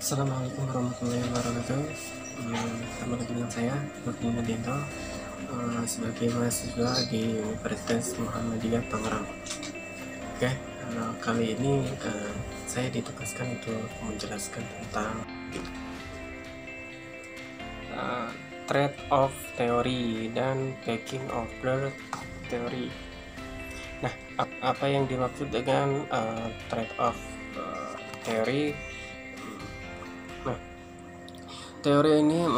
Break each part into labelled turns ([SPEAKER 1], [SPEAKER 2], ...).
[SPEAKER 1] Assalamualaikum warahmatullahi wabarakatuh. Kembali lagi dengan saya Nurdin Nadianto, sebagai mahasiswa di Universitas Muhammadiyah Tangerang. Oke, kali ini saya ditugaskan untuk menjelaskan tentang trade-off teori dan packing order teori. Nah, apa yang dimaksud dengan trade-off teori? Nah, teori ini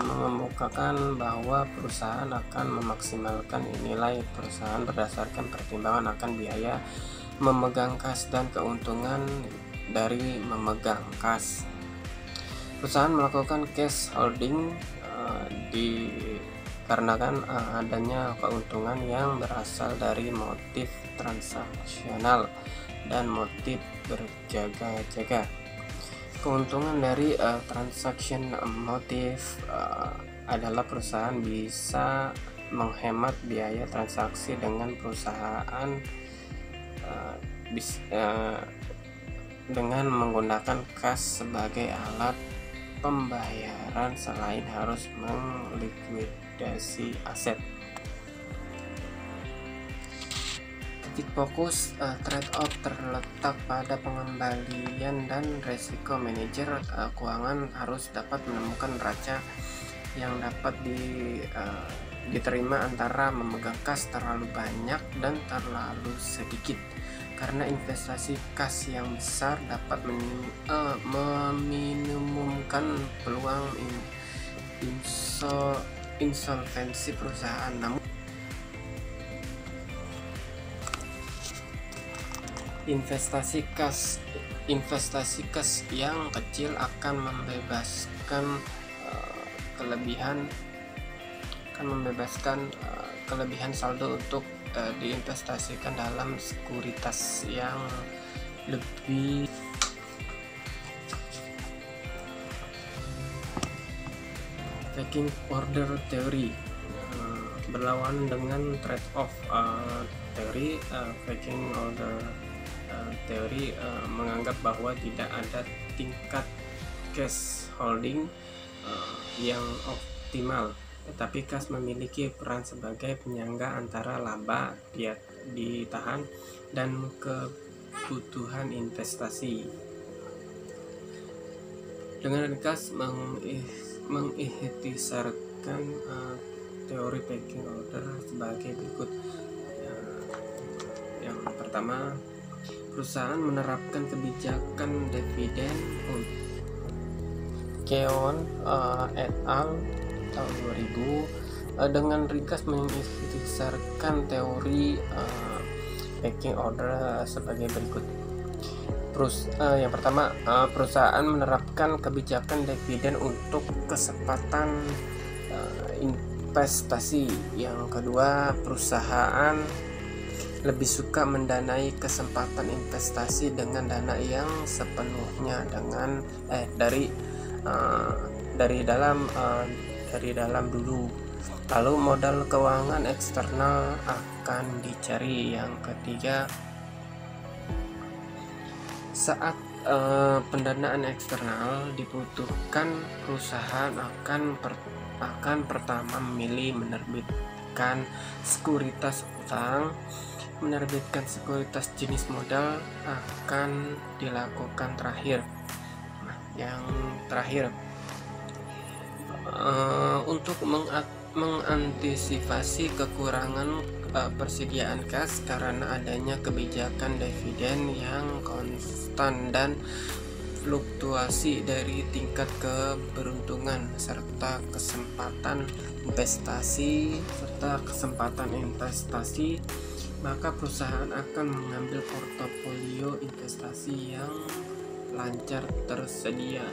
[SPEAKER 1] mengemukakan bahwa perusahaan akan memaksimalkan nilai perusahaan berdasarkan pertimbangan akan biaya memegang kas dan keuntungan dari memegang kas. Perusahaan melakukan cash holding dikarenakan adanya keuntungan yang berasal dari motif transaksional dan motif berjaga-jaga. Keuntungan dari transaction motif adalah perusahaan bisa menghemat biaya transaksi dengan perusahaan dengan menggunakan kas sebagai alat pembayaran selain harus melikuidasi aset. Titik fokus trade-off terletak pada pengembalian dan resiko. Manajer keuangan harus dapat menemukan neraca yang dapat diterima antara memegang kas terlalu banyak dan terlalu sedikit, karena investasi kas yang besar dapat meminimumkan peluang insolvensi perusahaan. Namun investasi kas yang kecil akan membebaskan kelebihan saldo untuk diinvestasikan dalam sekuritas yang lebih packing order teori berlawanan dengan trade-off teori. Packing order teori menganggap bahwa tidak ada tingkat cash holding yang optimal, tetapi kas memiliki peran sebagai penyangga antara laba ditahan dan kebutuhan investasi. Dengan ringkas mengikhtisarkan teori packing order sebagai berikut. Yang pertama, perusahaan menerapkan kebijakan dividen. Keon et al. Tahun 2000 dengan ringkas mengikhtisarkan teori packing order sebagai berikut. Yang pertama, perusahaan menerapkan kebijakan dividen untuk kesempatan investasi. Yang kedua, perusahaan lebih suka mendanai kesempatan investasi dengan dana yang sepenuhnya dari dalam dulu, lalu modal keuangan eksternal akan dicari. Yang ketiga, saat pendanaan eksternal dibutuhkan, perusahaan akan pertama memilih menerbitkan sekuritas utang. Menerbitkan sekuritas jenis modal akan dilakukan terakhir. Yang terakhir, untuk mengantisipasi kekurangan persediaan kas karena adanya kebijakan dividen yang konstan dan fluktuasi dari tingkat keberuntungan serta kesempatan investasi, maka perusahaan akan mengambil portofolio investasi yang lancar tersedia.